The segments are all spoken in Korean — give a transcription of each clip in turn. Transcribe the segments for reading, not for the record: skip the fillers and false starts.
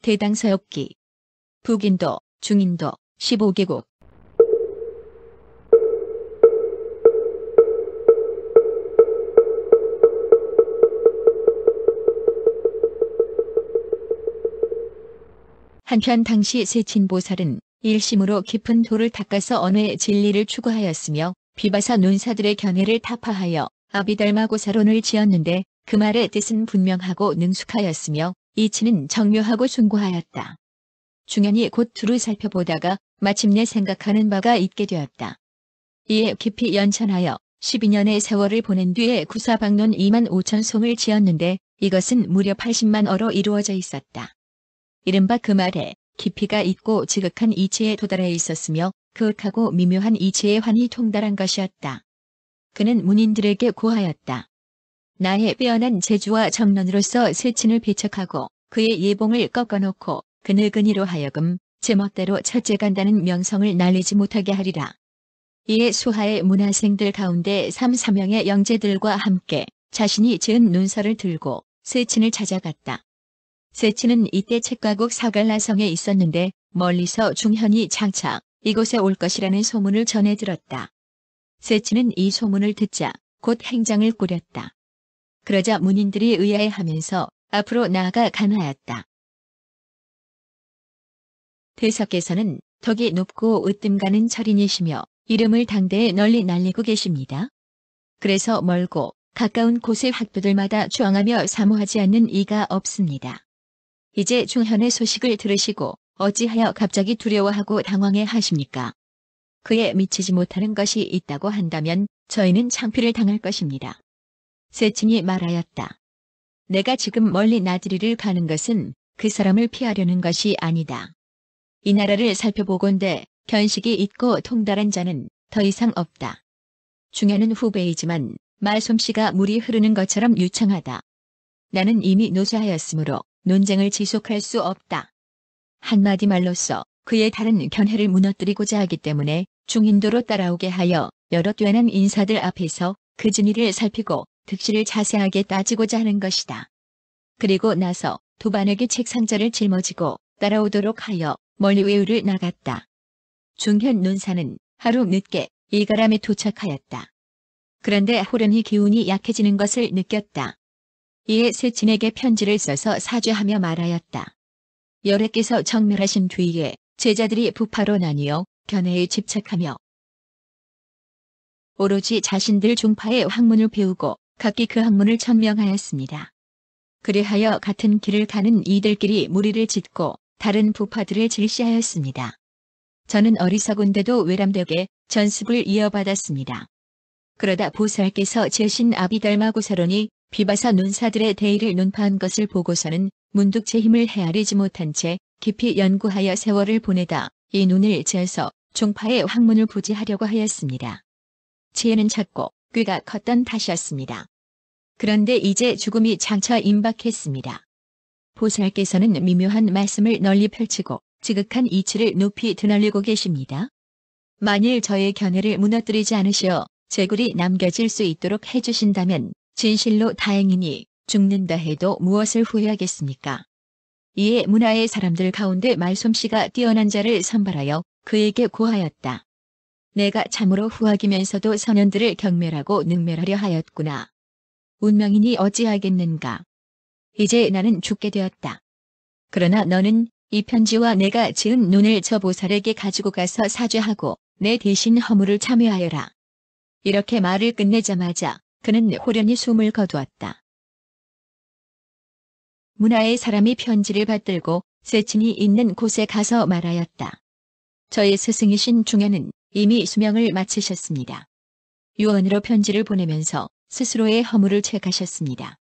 대당서역기. 북인도, 중인도 15개국. 한편 당시 세친보살은 일심으로 깊은 도를 닦아서 언어의 진리를 추구하였으며 비바사 논사들의 견해를 타파하여 아비달마고사론을 지었는데 그 말의 뜻은 분명하고 능숙하였으며 이치는 정묘하고 숭고하였다. 중현이 곧 두루 살펴보다가 마침내 생각하는 바가 있게 되었다. 이에 깊이 연천하여 12년의 세월을 보낸 뒤에 구사박론 25,000송을 지었는데 이것은 무려 80만어로 이루어져 있었다. 이른바 그 말에 깊이가 있고 지극한 이치에 도달해 있었으며 그윽하고 미묘한 이치에 환히 통달한 것이었다. 그는 문인들에게 고하였다. 나의 빼어난 재주와 정론으로서 세친을 배척하고 그의 예봉을 꺾어놓고 그 늙은이로 하여금 제멋대로 첫째 간다는 명성을 날리지 못하게 하리라. 이에 수하의 문화생들 가운데 3-4명의 영재들과 함께 자신이 지은 논서를 들고 세친을 찾아갔다. 세친은 이때 책가국 사갈라성에 있었는데 멀리서 중현이 장차 이곳에 올 것이라는 소문을 전해 들었다. 세친은 이 소문을 듣자 곧 행장을 꾸렸다. 그러자 문인들이 의아해하면서 앞으로 나아가 간하였다. 대사께서는 덕이 높고 으뜸 가는 철인이시며 이름을 당대에 널리 날리고 계십니다. 그래서 멀고 가까운 곳의 학도들마다 추앙하며 사모하지 않는 이가 없습니다. 이제 중현의 소식을 들으시고 어찌하여 갑자기 두려워하고 당황해 하십니까? 그에 미치지 못하는 것이 있다고 한다면 저희는 창피를 당할 것입니다. 세친이 말하였다. 내가 지금 멀리 나들이를 가는 것은 그 사람을 피하려는 것이 아니다. 이 나라를 살펴보건대 견식이 있고 통달한 자는 더 이상 없다. 중현은 후배이지만 말솜씨가 물이 흐르는 것처럼 유창하다. 나는 이미 노쇠하였으므로 논쟁을 지속할 수 없다. 한마디 말로써 그의 다른 견해를 무너뜨리고자 하기 때문에 중인도로 따라오게 하여 여러 뛰어난 인사들 앞에서 그 진위를 살피고 득실을 자세하게 따지고자 하는 것이다. 그리고 나서 도반에게 책상자를 짊어지고 따라오도록 하여 멀리 외유를 나갔다. 중현 논사는 하루 늦게 이가람에 도착하였다. 그런데 호련히 기운이 약해지는 것을 느꼈다. 이에 세친에게 편지를 써서 사죄하며 말하였다. 열애께서 정멸하신 뒤에 제자들이 부파로 나뉘어 견해에 집착하며 오로지 자신들 중파의 학문을 배우고 각기 그 학문을 천명하였습니다. 그리하여 같은 길을 가는 이들끼리 무리를 짓고 다른 부파들을 질시하였습니다. 저는 어리석은데도 외람되게 전습을 이어받았습니다. 그러다 보살께서 제신 아비달마고사론이 비바사 논사들의 대의를 논파한 것을 보고서는 문득 제 힘을 헤아리지 못한 채 깊이 연구하여 세월을 보내다 이 눈을 지어서 중파의 학문을 부지하려고 하였습니다. 지혜는 작고 꾀가 컸던 탓이었습니다. 그런데 이제 죽음이 장차 임박했습니다. 보살께서는 미묘한 말씀을 널리 펼치고 지극한 이치를 높이 드날리고 계십니다. 만일 저의 견해를 무너뜨리지 않으시어 제굴이 남겨질 수 있도록 해주신다면 진실로 다행이니 죽는다 해도 무엇을 후회하겠습니까? 이에 문화의 사람들 가운데 말솜씨가 뛰어난 자를 선발하여 그에게 고하였다. 내가 참으로 후하기면서도 선현들을 경멸하고 능멸하려 하였구나. 운명이니 어찌하겠는가. 이제 나는 죽게 되었다. 그러나 너는 이 편지와 내가 지은 논을 저 보살에게 가지고 가서 사죄하고 내 대신 허물을 참여하여라. 이렇게 말을 끝내자마자 그는 호련히 숨을 거두었다. 문화의 사람이 편지를 받들고 세친이 있는 곳에 가서 말하였다. 저의 스승이신 중현은 이미 수명을 마치셨습니다. 유언으로 편지를 보내면서 스스로의 허물을 채가셨습니다.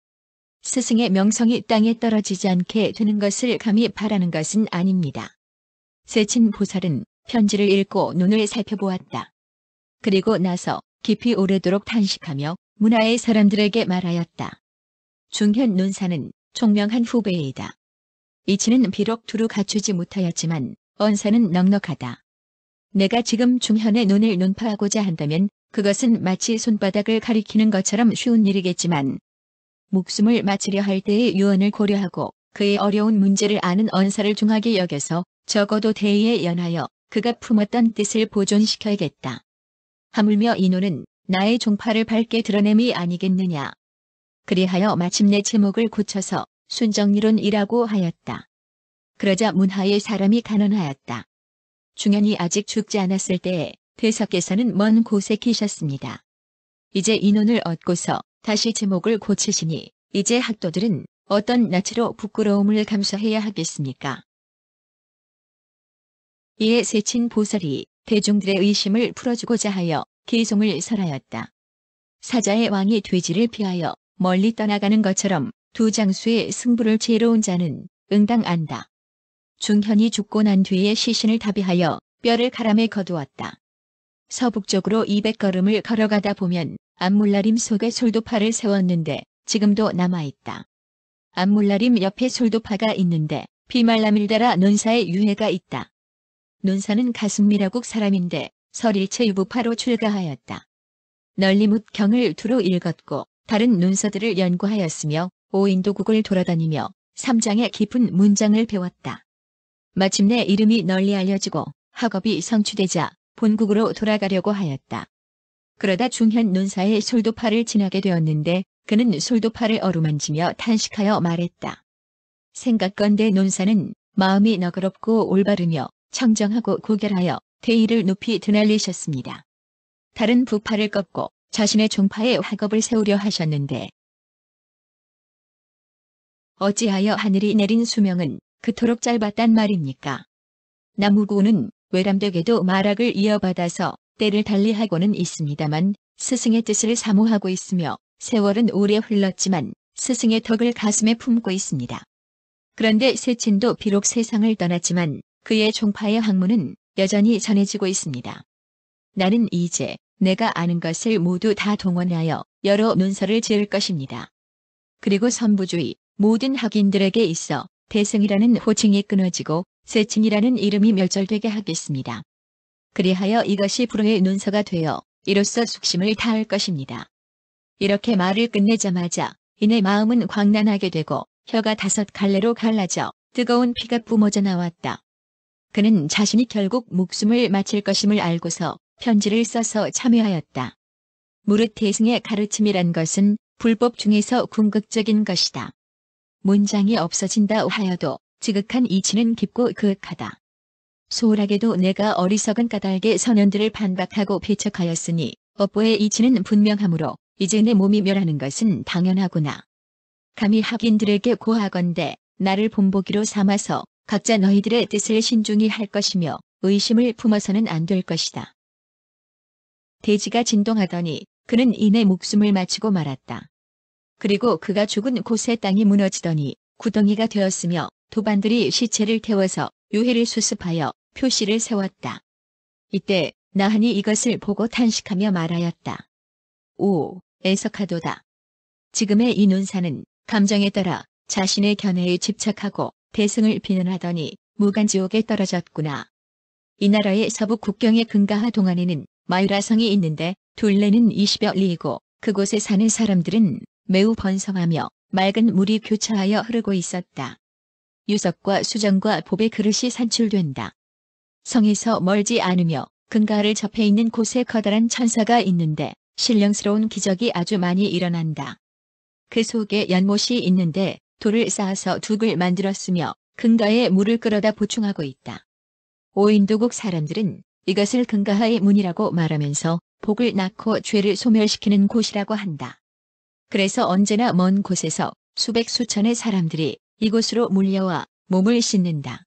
스승의 명성이 땅에 떨어지지 않게 되는 것을 감히 바라는 것은 아닙니다. 세친 보살은 편지를 읽고 눈을 살펴보았다. 그리고 나서 깊이 오래도록 탄식하며 문화의 사람들에게 말하였다. 중현 논사는 총명한 후배이다. 이치는 비록 두루 갖추지 못하였지만 언사는 넉넉하다. 내가 지금 중현의 눈을 논파하고자 한다면 그것은 마치 손바닥을 가리키는 것처럼 쉬운 일이겠지만 목숨을 바치려 할 때의 유언을 고려하고 그의 어려운 문제를 아는 언사를 중하게 여겨서 적어도 대의에 연하여 그가 품었던 뜻을 보존시켜야겠다. 하물며 인호는 나의 종파를 밝게 드러냄이 아니겠느냐. 그리하여 마침내 제목을 고쳐서 순정리론이라고 하였다. 그러자 문하의 사람이 간언하였다. 중현이 아직 죽지 않았을 때에 대사께서는 먼 곳에 계셨습니다. 이제 인혼을 얻고서 다시 제목을 고치시니 이제 학도들은 어떤 낯으로 부끄러움을 감수해야 하겠습니까? 이에 세친 보살이 대중들의 의심을 풀어주고자 하여 계송을 설하였다. 사자의 왕이 돼지를 피하여 멀리 떠나가는 것처럼 두 장수의 승부를 지혜로운 자는 응당 안다. 중현이 죽고 난 뒤에 시신을 다비하여 뼈를 가람에 거두었다. 서북쪽으로 200걸음을 걸어가다 보면 안물나림 속에 솔도파를 세웠는데 지금도 남아있다. 안물나림 옆에 솔도파가 있는데 비말라밀다라 논사의 유해가 있다. 논사는 가슴미라국 사람인데 설일체 유부파로 출가하였다. 널리 묻경을 두루 읽었고 다른 논서들을 연구하였으며 오인도국을 돌아다니며 삼장의 깊은 문장을 배웠다. 마침내 이름이 널리 알려지고 학업이 성취되자 본국으로 돌아가려고 하였다. 그러다 중현 논사의 솔도파를 지나게 되었는데 그는 솔도파를 어루만지며 탄식하여 말했다. 생각건대 논사는 마음이 너그럽고 올바르며 청정하고 고결하여 대의를 높이 드날리셨습니다. 다른 부파를 꺾고 자신의 종파에 학업을 세우려 하셨는데 어찌하여 하늘이 내린 수명은 그토록 짧았단 말입니까? 나무구는 외람되게도 말학을 이어받아서 때를 달리하고는 있습니다만 스승의 뜻을 사모하고 있으며 세월은 오래 흘렀지만 스승의 덕을 가슴에 품고 있습니다. 그런데 세친도 비록 세상을 떠났지만 그의 종파의 학문은 여전히 전해지고 있습니다. 나는 이제 내가 아는 것을 모두 다 동원하여 여러 논서를 지을 것입니다. 그리고 선부주의 모든 학인들에게 있어 대승이라는 호칭이 끊어지고 세친이라는 이름이 멸절되게 하겠습니다. 그리하여 이것이 불후의 논서가 되어 이로써 숙심을 다할 것입니다. 이렇게 말을 끝내자마자 이내 마음은 광란하게 되고 혀가 5갈래로 갈라져 뜨거운 피가 뿜어져 나왔다. 그는 자신이 결국 목숨을 마칠 것임을 알고서 편지를 써서 참여하였다. 무릇 대승의 가르침이란 것은 불법 중에서 궁극적인 것이다. 문장이 없어진다 하여도 지극한 이치는 깊고 그윽하다. 소홀하게도 내가 어리석은 까닭에 선현들을 반박하고 배척하였으니 업보의 이치는 분명하므로 이제 내 몸이 멸하는 것은 당연하구나. 감히 학인들에게 고하건대 나를 본보기로 삼아서 각자 너희들의 뜻을 신중히 할 것이며 의심을 품어서는 안 될 것이다. 대지가 진동하더니 그는 이내 목숨을 마치고 말았다. 그리고 그가 죽은 곳의 땅이 무너지더니 구덩이가 되었으며 도반들이 시체를 태워서 유해를 수습하여 표시를 세웠다. 이때 나한이 이것을 보고 탄식하며 말하였다. 오, 애석하도다. 지금의 이 논사는 감정에 따라 자신의 견해에 집착하고 대승을 비난하더니 무간지옥에 떨어졌구나. 이 나라의 서북 국경의 근가하 동안에는 마유라성이 있는데 둘레는 20여 리이고 그곳에 사는 사람들은 매우 번성하며 맑은 물이 교차하여 흐르고 있었다. 유석과 수정과 봅의 그릇이 산출된다. 성에서 멀지 않으며 근가를 접해 있는 곳에 커다란 천사가 있는데 신령스러운 기적이 아주 많이 일어난다. 그 속에 연못이 있는데 돌을 쌓아서 둑을 만들었으며 근가에 물을 끌어다 보충하고 있다. 오인도국 사람들은 이것을 근가하의 문이라고 말하면서 복을 낳고 죄를 소멸시키는 곳이라고 한다. 그래서 언제나 먼 곳에서 수백 수천의 사람들이 이곳으로 몰려와 몸을 씻는다.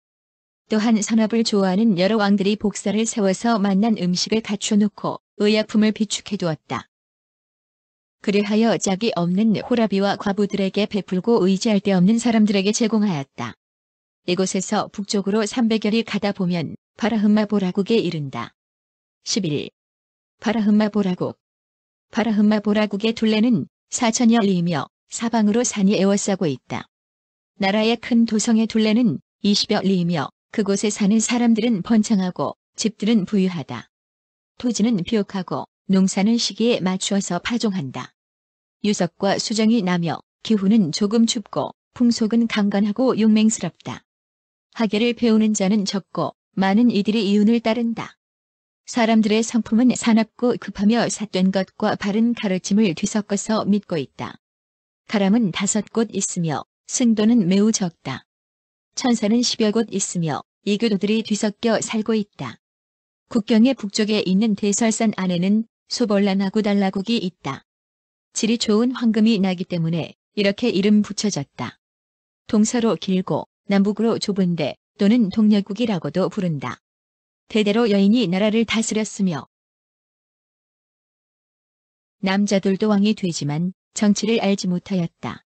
또한 선업을 좋아하는 여러 왕들이 복사를 세워서 맛난 음식을 갖춰놓고 의약품을 비축해두었다. 그리하여 짝이 없는 호라비와 과부들에게 베풀고 의지할 데 없는 사람들에게 제공하였다. 이곳에서 북쪽으로 300여리 가다 보면 바라흠마보라국에 이른다. 11. 바라흠마보라국. 바라흠마보라국의 둘레는 4천여 리이며 사방으로 산이 에워싸고 있다. 나라의 큰 도성의 둘레는 20여 리이며 그곳에 사는 사람들은 번창하고 집들은 부유하다. 토지는 비옥하고 농사는 시기에 맞추어서 파종한다. 유석과 수정이 나며 기후는 조금 춥고 풍속은 강건하고 용맹스럽다. 학예를 배우는 자는 적고 많은 이들이 이윤을 따른다. 사람들의 성품은 사납고 급하며 삿된 것과 바른 가르침을 뒤섞어서 믿고 있다. 가람은 5곳 있으며 승도는 매우 적다. 천사는 10여 곳 있으며 이교도들이 뒤섞여 살고 있다. 국경의 북쪽에 있는 대설산 안에는 소벌란하고 달라국이 있다. 질이 좋은 황금이 나기 때문에 이렇게 이름 붙여졌다. 동서로 길고 남북으로 좁은데 또는 동녀국이라고도 부른다. 대대로 여인이 나라를 다스렸으며 남자들도 왕이 되지만 정치를 알지 못하였다.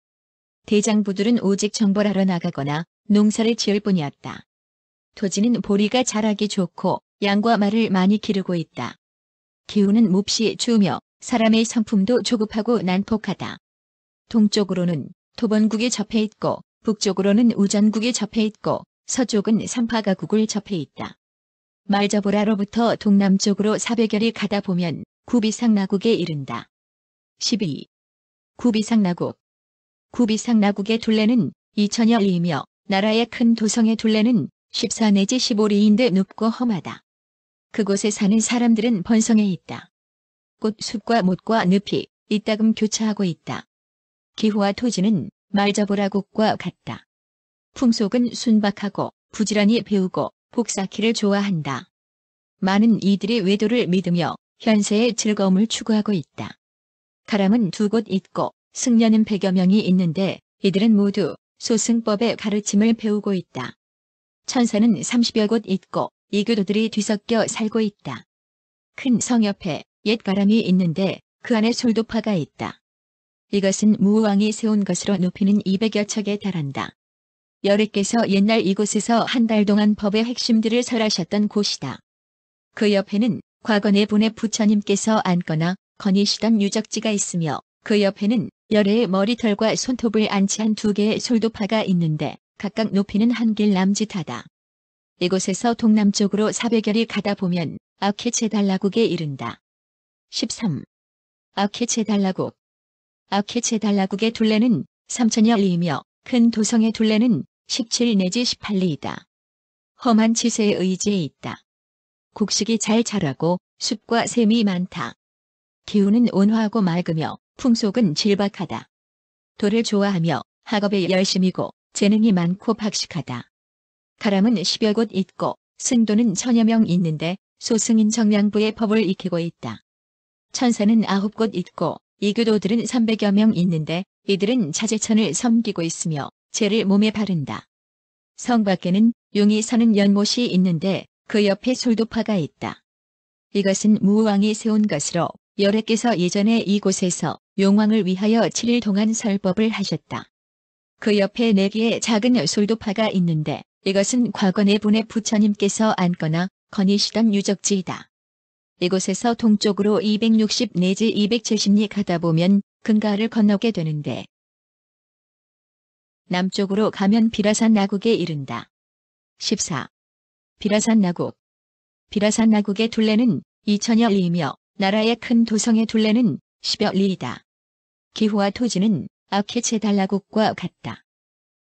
대장부들은 오직 정벌하러 나가거나 농사를 지을 뿐이었다. 토지는 보리가 자라기 좋고 양과 말을 많이 기르고 있다. 기후는 몹시 추우며 사람의 성품도 조급하고 난폭하다. 동쪽으로는 토번국이 접해 있고 북쪽으로는 우전국이 접해 있고 서쪽은 삼파가국을 접해 있다. 말자보라로부터 동남쪽으로 400여리 가다 보면 구비상나국에 이른다. 12. 구비상나국. 구비상나국의 둘레는 2000여 리이며 나라의 큰 도성의 둘레는 14 내지 15리인데 높고 험하다. 그곳에 사는 사람들은 번성해 있다. 꽃숲과 못과 늪이 이따금 교차하고 있다. 기후와 토지는 말자보라국과 같다. 풍속은 순박하고 부지런히 배우고 복쌓기를 좋아한다. 많은 이들이 외도를 믿으며 현세의 즐거움을 추구하고 있다. 가람은 2곳 있고 승려는 100여 명이 있는데 이들은 모두 소승법의 가르침을 배우고 있다. 천사는 30여 곳 있고 이교도들이 뒤섞여 살고 있다. 큰 성 옆에 옛 가람이 있는데 그 안에 솔도파가 있다. 이것은 무왕이 세운 것으로 높이는 200여 척에 달한다. 여리께서 옛날 이곳에서 한 달 동안 법의 핵심들을 설하셨던 곳이다. 그 옆에는 과거네 분의 부처님께서 앉거나 거니시던 유적지가 있으며 그 옆에는 열애의 머리털과 손톱을 안치한 2개의 솔도파가 있는데 각각 높이는 한 길 남짓하다. 이곳에서 동남쪽으로 400여리 가다 보면 아케체달라국에 이른다. 13. 아케체달라국. 아케체달라국의 둘레는 3000여 리이며 큰 도성의 둘레는 17 내지 18리이다. 험한 치세의 의지에 있다. 곡식이 잘 자라고 숲과 샘이 많다. 기후는 온화하고 맑으며 풍속은 질박하다. 돌을 좋아하며 학업에 열심이고 재능이 많고 박식하다. 가람은 10여 곳 있고 승도는 1000여 명 있는데 소승인 정량부의 법을 익히고 있다. 천사는 9곳 있고 이교도들은 300여 명 있는데 이들은 자제천을 섬기고 있으며 재를 몸에 바른다. 성 밖에는 용이 서는 연못이 있는데 그 옆에 솔도파가 있다. 이것은 무왕이 세운 것으로 여래께서 예전에 이곳에서 용왕을 위하여 7일 동안 설법을 하셨다. 그 옆에 4개의 작은 솔도파가 있는데 이것은 과거 네 분의 부처님께서 앉거나 거니시던 유적지이다. 이곳에서 동쪽으로 260 내지 270리 가다 보면 금가를 건너게 되는데 남쪽으로 가면 비라산 나국에 이른다. 14. 비라산 나국. 비라산 나국의 둘레는 2000여 리이며 나라의 큰 도성의 둘레는 10여 리이다. 기후와 토지는 아케체달라국과 같다.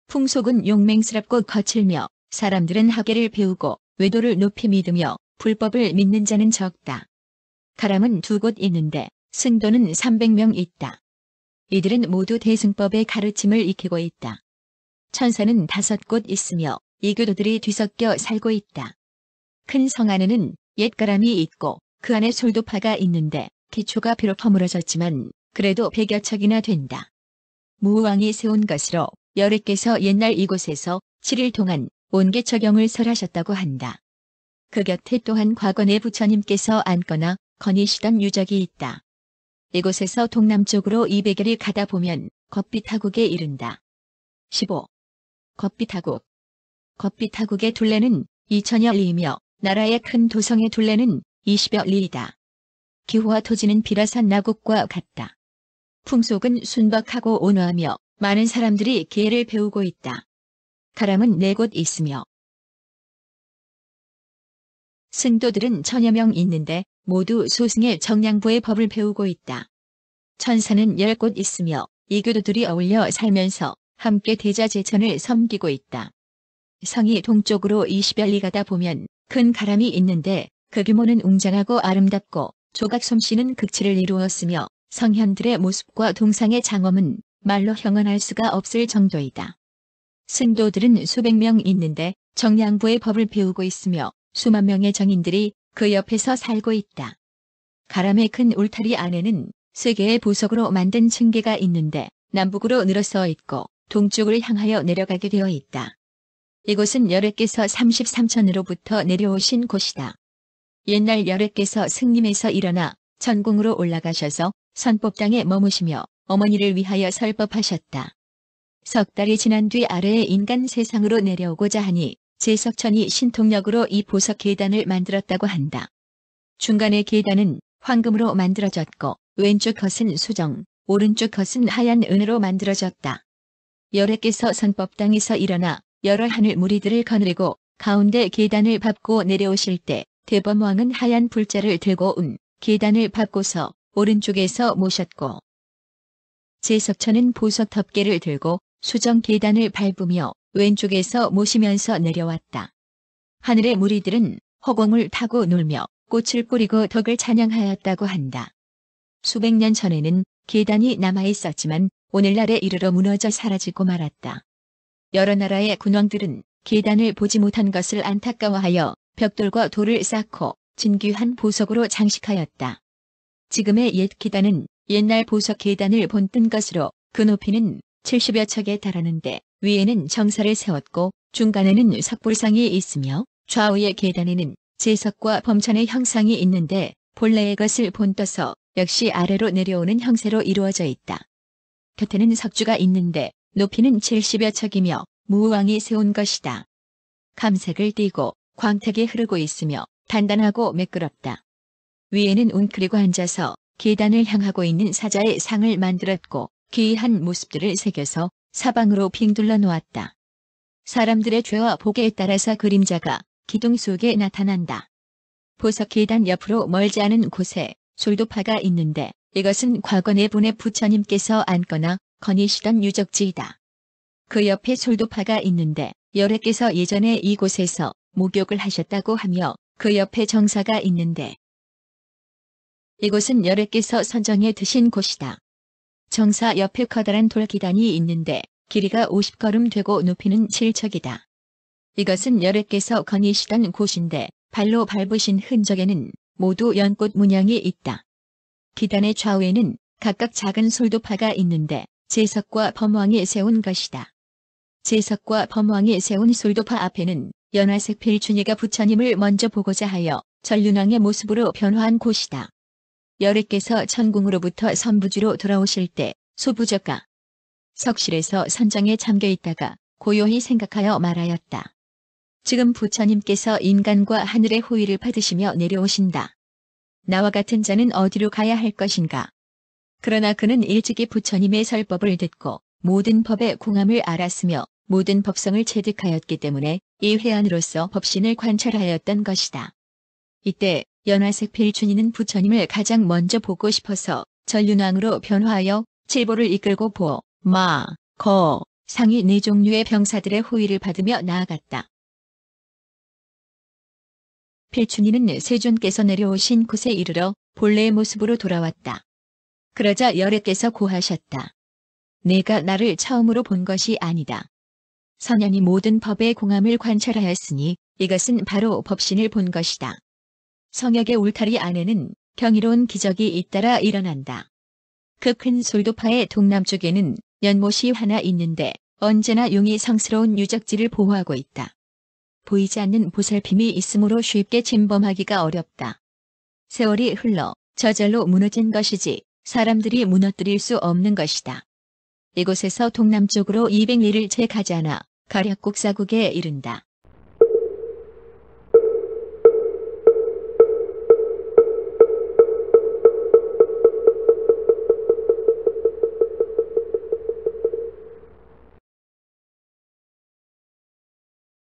풍속은 용맹스럽고 거칠며 사람들은 학예를 배우고 외도를 높이 믿으며 불법을 믿는 자는 적다. 가람은 2곳 있는데 승도는 300명 있다. 이들은 모두 대승법의 가르침을 익히고 있다. 천사는 5곳 있으며 이교도들이 뒤섞여 살고 있다. 큰 성 안에는 옛 가람이 있고 그 안에 솔도파가 있는데 기초가 비록 허물어졌지만 그래도 100여 척이나 된다. 무왕이 세운 것으로 여래께서 옛날 이곳에서 7일 동안 온개처경을 설하셨다고 한다. 그 곁에 또한 과거 네 부처님께서 앉거나 거니시던 유적이 있다. 이곳에서 동남쪽으로 200여리 가다 보면 겁빛하국에 이른다. 15. 겁빛하국. 겁빛하국의 둘레는 2000여 리이며 나라의 큰 도성의 둘레는 20여 리이다. 기후와 토지는 비라산 나국과 같다. 풍속은 순박하고 온화하며 많은 사람들이 기회를 배우고 있다. 가람은 4곳 있으며 승도들은 천여 명 있는데 모두 소승의 정량부의 법을 배우고 있다. 천사는 10곳 있으며 이 교도들이 어울려 살면서 함께 대자제천을 섬기고 있다. 성이 동쪽으로 20여 리 가다 보면 큰 가람이 있는데 그 규모는 웅장하고 아름답고 조각 솜씨는 극치를 이루었으며 성현들의 모습과 동상의 장엄은 말로 형언할 수가 없을 정도이다. 승도들은 수백 명 있는데 정량부의 법을 배우고 있으며 수만 명의 정인들이 그 옆에서 살고 있다. 가람의 큰 울타리 안에는 3개의 보석으로 만든 층계가 있는데 남북으로 늘어서 있고 동쪽을 향하여 내려가게 되어 있다. 이곳은 여래께서 33천으로부터 내려오신 곳이다. 옛날 여래께서 승림에서 일어나 전궁으로 올라가셔서 선법당에 머무시며 어머니를 위하여 설법하셨다. 석 달이 지난 뒤 아래의 인간 세상으로 내려오고자 하니 제석천이 신통력으로 이 보석 계단을 만들었다고 한다. 중간의 계단은 황금으로 만들어졌고 왼쪽 컷은 수정, 오른쪽 컷은 하얀 은으로 만들어졌다. 여래께서 선법당에서 일어나 여러 하늘 무리들을 거느리고 가운데 계단을 밟고 내려오실 때 대범왕은 하얀 불자를 들고 계단을 밟고서 오른쪽에서 모셨고 제석천은 보석 덮개를 들고 수정 계단을 밟으며 왼쪽에서 모시면서 내려왔다. 하늘의 무리들은 허공을 타고 놀며 꽃을 뿌리고 덕을 찬양하였다고 한다. 수백 년 전에는 계단이 남아있었지만 오늘날에 이르러 무너져 사라지고 말았다. 여러 나라의 군왕들은 계단을 보지 못한 것을 안타까워하여 벽돌과 돌을 쌓고 진귀한 보석으로 장식하였다. 지금의 옛 계단은 옛날 보석 계단을 본뜬 것으로 그 높이는 70여 척에 달하는데 위에는 정사를 세웠고 중간에는 석불상이 있으며 좌우의 계단에는 제석과 범천의 형상이 있는데 본래의 것을 본떠서 역시 아래로 내려오는 형세로 이루어져 있다. 곁에는 석주가 있는데 높이는 70여 척이며 무왕이 세운 것이다. 감색을 띠고 광택이 흐르고 있으며 단단하고 매끄럽다. 위에는 웅크리고 앉아서 계단을 향하고 있는 사자의 상을 만들었고 기이한 모습들을 새겨서 사방으로 빙 둘러 놓았다. 사람들의 죄와 복에 따라서 그림자가 기둥 속에 나타난다. 보석 계단 옆으로 멀지 않은 곳에 솔도파가 있는데 이것은 과거 네 분의 부처님께서 앉거나 거니시던 유적지이다. 그 옆에 솔도파가 있는데 여래께서 예전에 이곳에서 목욕을 하셨다고 하며 그 옆에 정사가 있는데 이곳은 여래께서 선정해 드신 곳이다. 정사 옆에 커다란 돌기단이 있는데 길이가 50걸음 되고 높이는 7척이다. 이것은 여래께서 거니시던 곳인데 발로 밟으신 흔적에는 모두 연꽃 문양이 있다. 기단의 좌우에는 각각 작은 솔도파가 있는데 제석과 범왕이 세운 것이다. 제석과 범왕이 세운 솔도파 앞에는 연화색 필춘이가 부처님을 먼저 보고자 하여 전륜왕의 모습으로 변화한 곳이다. 여래께서 천궁으로부터 선부지로 돌아오실 때 소부저가 석실에서 선정에 잠겨 있다가 고요히 생각하여 말하였다. 지금 부처님께서 인간과 하늘의 호의를 받으시며 내려오신다. 나와 같은 자는 어디로 가야 할 것인가? 그러나 그는 일찍이 부처님의 설법을 듣고 모든 법의 공함을 알았으며 모든 법성을 체득하였기 때문에 이 회안으로서 법신을 관찰하였던 것이다. 이때 연화색 필춘이는 부처님을 가장 먼저 보고 싶어서 전륜왕으로 변화하여 칠보를 이끌고 보, 마, 거, 상이 4종류의 병사들의 호의를 받으며 나아갔다. 필춘이는 세존께서 내려오신 곳에 이르러 본래의 모습으로 돌아왔다. 그러자 여래께서 고하셨다. 내가 나를 처음으로 본 것이 아니다. 선현이 모든 법의 공함을 관찰하였으니 이것은 바로 법신을 본 것이다. 성역의 울타리 안에는 경이로운 기적이 잇따라 일어난다. 그 큰 솔도파의 동남쪽에는 연못이 하나 있는데 언제나 용이 성스러운 유적지를 보호하고 있다. 보이지 않는 보살핌이 있으므로 쉽게 침범하기가 어렵다. 세월이 흘러 저절로 무너진 것이지 사람들이 무너뜨릴 수 없는 것이다. 이곳에서 동남쪽으로 200리를 채 가지 않아 가략곡사국에 이른다.